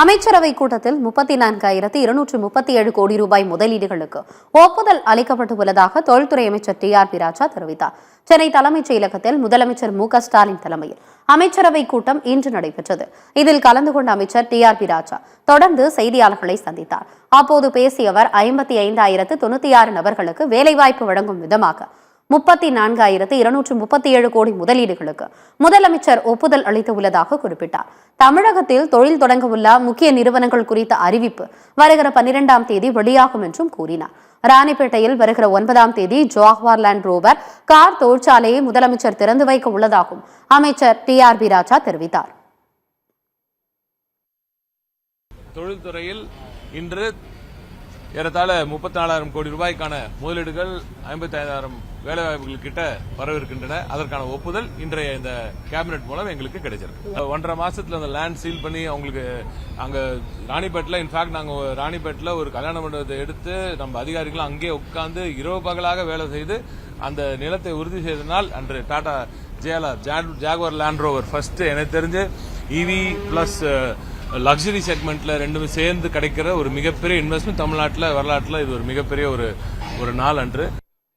அமைச்சரவை கூட்டத்தில் 34,237 கோடி ரூபாய் முதலீடுகளுக்கு ஒப்புதல் அளிக்கப்பட்டு உள்ளதாக தொழில்துறை அமைச்சர் டிஆர்பி ராஜா தெரிவித்தார். சென்னை தலைமைச் செயலகத்தில் முதலமைச்சர் மு.க.ஸ்டாலின் தலைமையில் அமைச்சரவை கூட்டம் இன்று நடைபெற்றது. இதில் கலந்து கொண்ட அமைச்சர் டிஆர்பி ராஜா தொடர்ந்து செய்தியாளர்களை சந்தித்தார். அப்போது பேசிய அவர் 55,096 நபர்களுக்கு வேலைவாய்ப்பு வழங்கும் விதமாக 34,237 கோடி முதலீடுகளுக்கு முதலமைச்சர் ஒப்புதல் அளித்துள்ளதாக குறிப்பிட்டார். தமிழகத்தில் தொழில் தொடங்க உள்ள முக்கிய நிறுவனங்கள் குறித்த அறிவிப்பு வருகிற 12ஆம் தேதி வெளியாகும் என்றும் கூறினார். ராணிப்பேட்டையில் வருகிற 9ஆம் தேதி ஜாகுவார் லேண்ட் ரோவர் கார் தொழிற்சாலையை முதலமைச்சர் திறந்து வைக்க உள்ளதாகவும் அமைச்சர் டிஆர்பி ராஜா தெரிவித்தார். தொழில்துறையில் இன்று ஏறத்தாழ 34,000 கோடி ரூபாய்க்கான முதலீடுகள் 55,000 வேலைவாய்ப்புகள் கிட்ட வரவிருக்கின்றன. அதற்கான ஒப்புதல் இன்றைய இந்த கேபினெட் மூலம் எங்களுக்கு கிடைச்சிருக்கு. 1.5 மாசத்துல அந்த லேண்ட் சீல் பண்ணி அவங்களுக்கு அங்க ராணிப்பேட்டில் இன்ஃபேக்ட் நாங்க ராணிப்பேட்டில் ஒரு கல்யாண மண்டபத்தை எடுத்து நம்ம அதிகாரிகள் அங்கே உட்கார்ந்து இரவு பகலாக வேலை செய்து அந்த நிலத்தை உறுதி செய்தனால் அன்று Tata Jaguar land rover first எனக்கு தெரிஞ்சு இவி பிளஸ் லக்ஸரி செக்மெண்ட்ல ரெண்டுமே சேர்ந்து கிடைக்கிற ஒரு மிகப்பெரிய இன்வெஸ்ட்மெண்ட் தமிழ்நாட்டில் வரலாற்றில் இது ஒரு மிகப்பெரிய ஒரு நாள் அன்று.